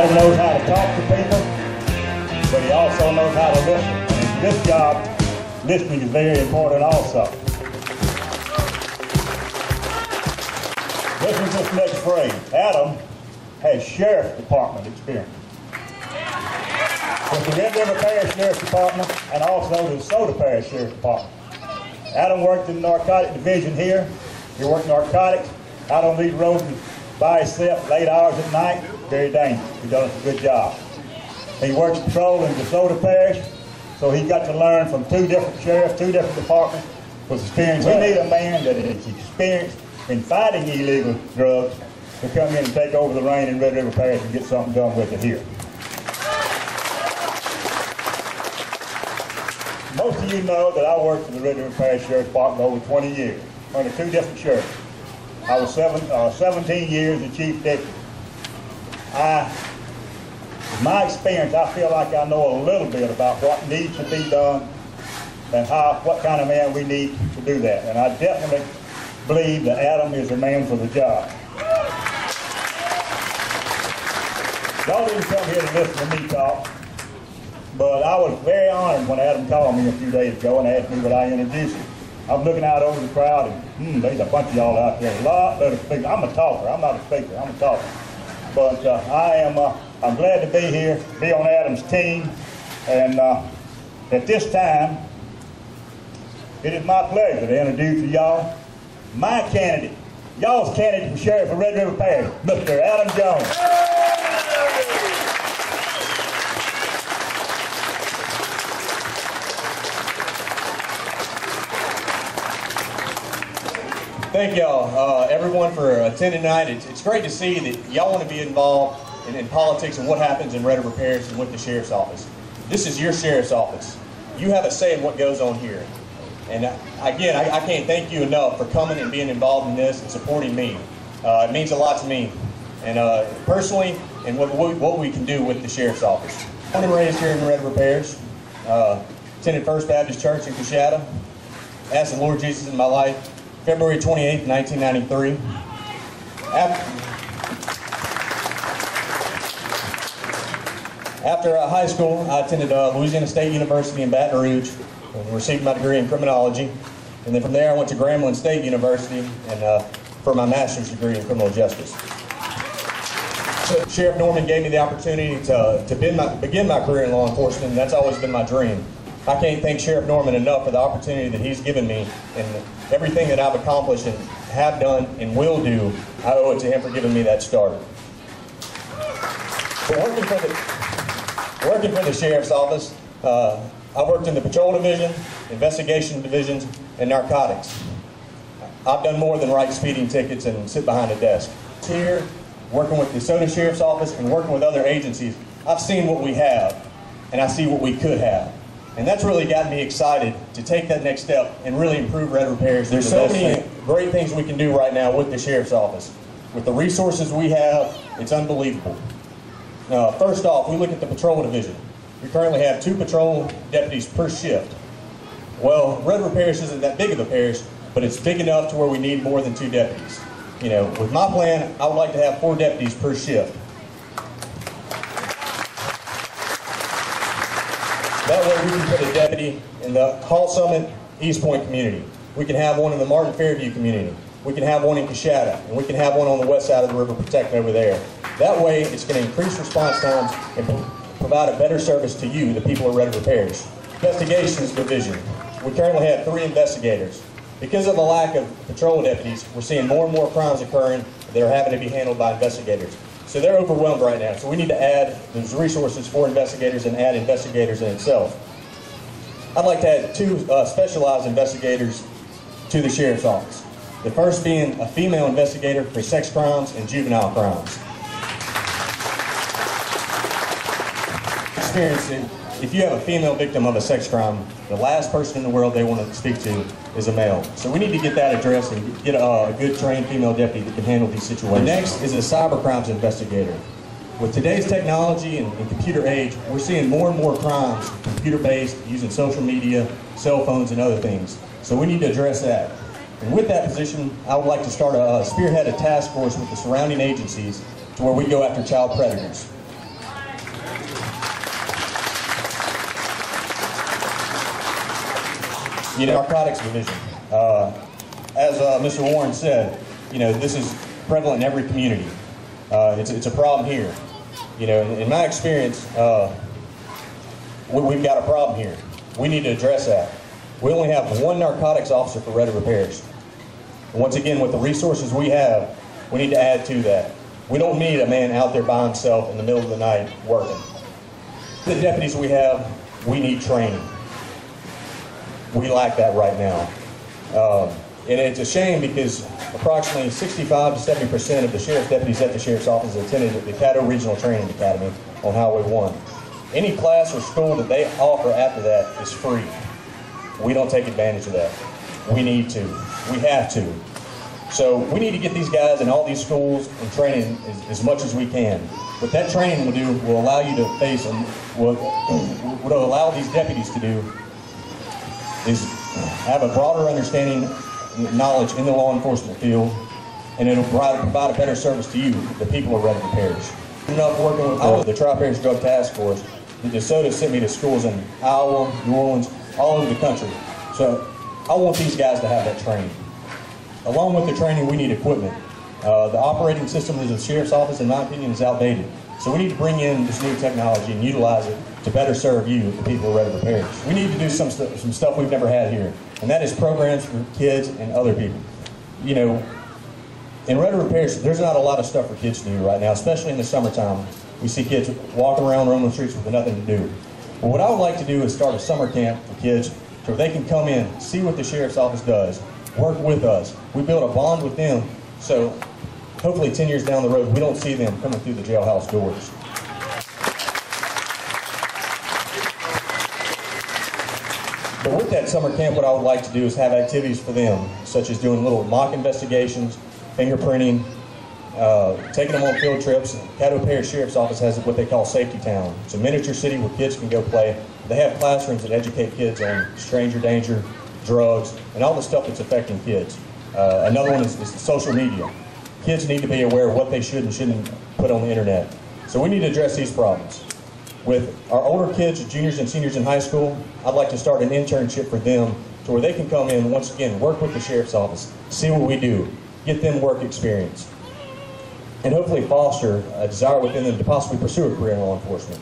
Adam knows how to talk to people, but he also knows how to listen. And in this job, listening is very important also. Listen to this next phrase. Adam has Sheriff's Department experience. With the Red River Parish Sheriff's Department and also the DeSoto Parish Sheriff's Department. Adam worked in the narcotic division here. He worked narcotics out on these roads by himself, late hours at night. Very dangerous. He done a good job. He works patrol in DeSoto Parish, so he got to learn from two different sheriffs, two different departments with experience. We need a man that is experienced in fighting illegal drugs to come in and take over the reign in Red River Parish and get something done with it here. Most of you know that I worked for the Red River Parish Sheriff's Department over 20 years under two different sheriffs. I was 17 years the chief deputy. In my experience, I feel like I know a little bit about what needs to be done and what kind of man we need to do that. And I definitely believe that Adam is the man for the job. Y'all didn't come here to listen to me talk, but I was very honored when Adam called me a few days ago and asked me would I introduce him. I'm looking out over the crowd and there's a bunch of y'all out there, a lot better speakers. I'm a talker, I'm not a speaker, I'm a talker. But I'm glad to be here, be on Adam's team, and at this time, it is my pleasure to introduce to y'all my candidate, y'all's candidate for Sheriff of Red River Parish, Mr. Adam Jones. Thank y'all, everyone, for attending tonight. It's great to see that y'all want to be involved in politics and what happens in Red River Parish and with the Sheriff's Office. This is your Sheriff's Office. You have a say in what goes on here. And again, I can't thank you enough for coming and being involved in this and supporting me. It means a lot to me, and personally, and what we can do with the Sheriff's Office. Born and raised here in Red River Parish. Attended First Baptist Church in Coshada. Asked the Lord Jesus in my life February 28, 1993. After high school, I attended Louisiana State University in Baton Rouge and received my degree in criminology. And then from there, I went to Grambling State University and for my master's degree in criminal justice. So Sheriff Norman gave me the opportunity to begin my career in law enforcement, and that's always been my dream. I can't thank Sheriff Norman enough for the opportunity that he's given me and everything that I've accomplished and have done and will do. I owe it to him for giving me that start. So working for the Sheriff's Office, I worked in the Patrol Division, Investigation Divisions, and Narcotics. I've done more than write speeding tickets and sit behind a desk. Here, working with the DeSoto Sheriff's Office and working with other agencies, I've seen what we have, and I see what we could have. And that's really got me excited to take that next step and really improve Red River Parish. There's so many great things we can do right now with the Sheriff's Office. With the resources we have, it's unbelievable. First off, we look at the Patrol Division. We currently have 2 patrol deputies per shift. Well, Red River Parish isn't that big of a parish, but it's big enough to where we need more than 2 deputies. You know, with my plan, I would like to have 4 deputies per shift. That way we can put a deputy in the Hall Summit, East Point community. We can have one in the Martin Fairview community. We can have one in Coshada, and we can have one on the west side of the river protecting over there. That way it's going to increase response times and provide a better service to you, the people of Red River Parish. Investigations Division. We currently have 3 investigators. Because of the lack of patrol deputies, we're seeing more and more crimes occurring that are having to be handled by investigators. So they're overwhelmed right now. So we need to add those resources for investigators and add investigators in itself. I'd like to add 2 specialized investigators to the Sheriff's Office. The first being a female investigator for sex crimes and juvenile crimes. Experiencing, if you have a female victim of a sex crime, the last person in the world they want to speak to is a male. So we need to get that addressed and get a good trained female deputy that can handle these situations. The next is a cyber crimes investigator. With today's technology and computer age, we're seeing more and more crimes computer-based, using social media, cell phones, and other things. So we need to address that. And with that position, I would like to spearhead a task force with the surrounding agencies to where we go after child predators. Narcotics division. As Mr. Warren said, this is prevalent in every community. It's a problem here. In my experience, we've got a problem here. We need to address that. We only have one narcotics officer for Red Repairs. And once again, with the resources we have, we need to add to that. We don't need a man out there by himself in the middle of the night working. The deputies we have, we need training. We lack that right now. And it's a shame because approximately 65 to 70% of the sheriff's deputies at the sheriff's office attended the Caddo Regional Training Academy on Highway 1. Any class or school that they offer after that is free. We don't take advantage of that. We need to. We have to. So we need to get these guys in all these schools and training as much as we can. What that training will do will allow you to face and what will allow these deputies to do is have a broader understanding, knowledge in the law enforcement field, and it'll provide a better service to you, the people of Red Repairs. Enough working with the Tri-Parish Drug Task Force, the DeSoto sent me to schools in Iowa, New Orleans, all over the country. So I want these guys to have that training. Along with the training, we need equipment. The operating system of the sheriff's office, in my opinion, is outdated. So we need to bring in this new technology and utilize it to better serve you, the people of Red Repairs. We need to do some stuff we've never had here, and that is programs for kids and other people. In Red Repairs, there's not a lot of stuff for kids to do right now, especially in the summertime. We see kids walking around, roaming the streets with nothing to do. But what I would like to do is start a summer camp for kids so they can come in, see what the sheriff's office does, work with us. We build a bond with them, so hopefully 10 years down the road, we don't see them coming through the jailhouse doors. But with that summer camp, what I would like to do is have activities for them, such as doing little mock investigations, fingerprinting, taking them on field trips. Caddo Parish Sheriff's Office has what they call Safety Town. It's a miniature city where kids can go play. They have classrooms that educate kids on stranger danger, drugs, and all the stuff that's affecting kids. Another one is social media. Kids need to be aware of what they should and shouldn't put on the internet. So we need to address these problems. With our older kids, juniors and seniors in high school, I'd like to start an internship for them to where they can come in, once again, work with the sheriff's office, see what we do, get them work experience, and hopefully foster a desire within them to possibly pursue a career in law enforcement.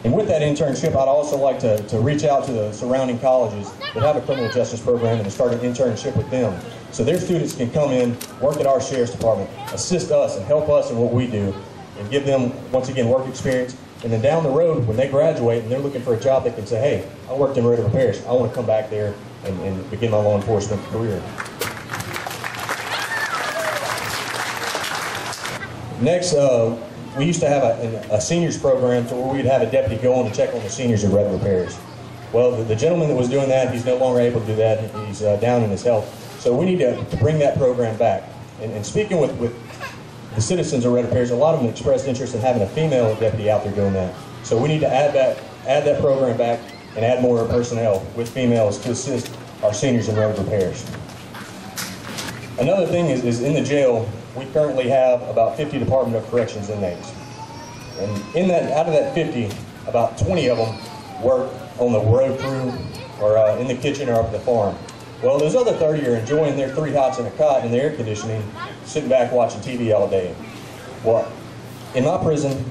And with that internship, I'd also like to reach out to the surrounding colleges that have a criminal justice program and to start an internship with them. So their students can come in, work at our sheriff's department, assist us and help us in what we do, and give them, once again, work experience. And then down the road, when they graduate and they're looking for a job, they can say, hey, I worked in Red Repairs. I want to come back there and begin my law enforcement career. Next, we used to have a seniors program where we'd have a deputy go on and check on the seniors at Red Repairs. Well, the gentleman that was doing that, he's no longer able to do that. He's down in his health. So we need to bring that program back. And speaking with the citizens of Red Repairs, a lot of them expressed interest in having a female deputy out there doing that. So we need to add that program back and add more personnel with females to assist our seniors in Red Repairs. Another thing is in the jail, we currently have about 50 Department of Corrections inmates. And out of that 50, about 20 of them work on the road crew or in the kitchen or up at the farm. Well, those other 30 are enjoying their 3 hots in a cot in the air conditioning, sitting back watching TV all day. Well, in my prison,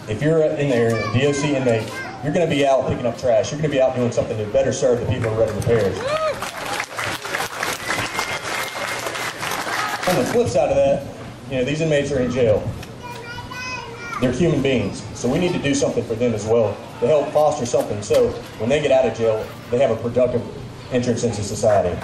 if you're in there, a DOC inmate, you're going to be out picking up trash. You're going to be out doing something to better serve the people of Red Repairs. On the flip side of that, these inmates are in jail. They're human beings, so we need to do something for them as well to help foster something so when they get out of jail, they have a productive entrance into society.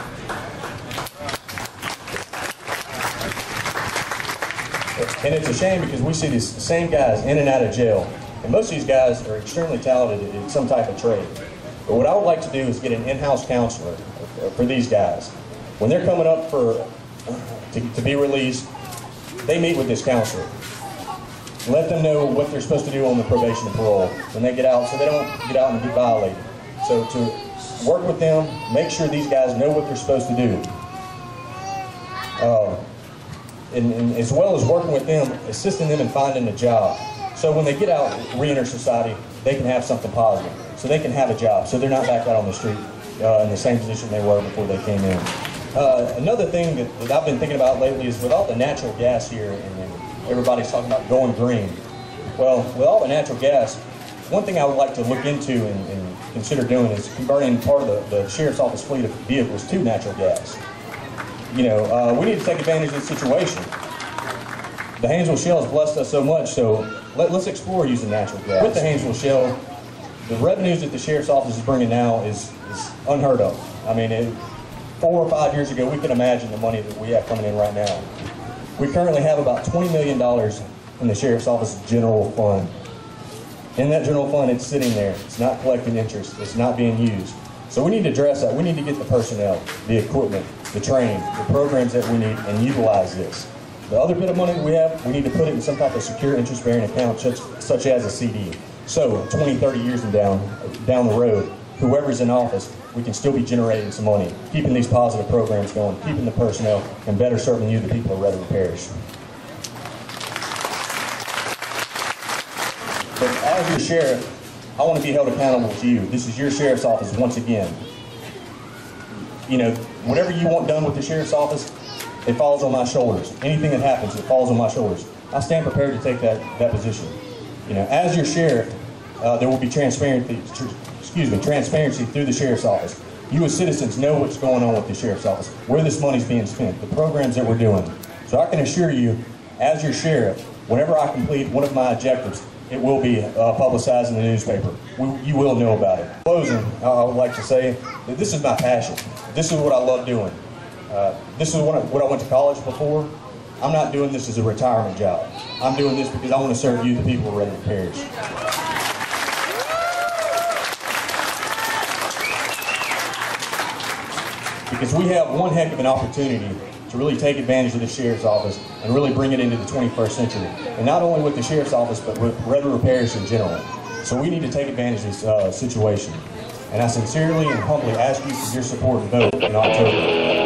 And it's a shame because we see these same guys in and out of jail, and most of these guys are extremely talented in some type of trade. But what I would like to do is get an in-house counselor for these guys. When they're coming up to be released, they meet with this counselor. Let them know what they're supposed to do on the probation and parole when they get out, so they don't get out and get violated. So to work with them, make sure these guys know what they're supposed to do. And as well as working with them, assisting them in finding a job. So when they get out, re-enter society, they can have something positive. So they can have a job, so they're not back out on the street in the same position they were before they came in. Another thing that I've been thinking about lately is with all the natural gas here, and everybody's talking about going green. Well, with all the natural gas, one thing I would like to look into and consider doing is converting part of the sheriff's office fleet of vehicles to natural gas. You know, we need to take advantage of the situation. The Haynesville Shell has blessed us so much, so let's explore using natural gas. With the Haynesville Shell, the revenues that the sheriff's office is bringing now is unheard of. I mean, 4 or 5 years ago, we could imagine the money that we have coming in right now. We currently have about $20 million in the sheriff's office general fund. In that general fund, it's sitting there. It's not collecting interest. It's not being used. So we need to address that. We need to get the personnel, the equipment, the training, the programs that we need, and utilize this. The other bit of money that we have, we need to put it in some type of secure interest-bearing account, such as a CD. So 20, 30 years down the road, whoever's in office, we can still be generating some money, keeping these positive programs going, keeping the personnel, and better serving you, the people of Red River Parish. But as your sheriff, I want to be held accountable to you. This is your sheriff's office once again. You know, whatever you want done with the sheriff's office, it falls on my shoulders. Anything that happens, it falls on my shoulders. I stand prepared to take that position. You know, as your sheriff, there will be transparency through the sheriff's office. You as citizens know what's going on with the sheriff's office, where this money's being spent, the programs that we're doing. So I can assure you, as your sheriff, whenever I complete one of my objectives, it will be publicized in the newspaper. You will know about it. In closing, I would like to say that this is my passion. This is what I love doing. This is what I went to college before. I'm not doing this as a retirement job. I'm doing this because I want to serve you, the people of Red River Parish. Because we have one heck of an opportunity to really take advantage of the sheriff's office and really bring it into the 21st century. And not only with the sheriff's office, but with Red River Parish in general. So we need to take advantage of this situation. And I sincerely and humbly ask you for your support and vote in October.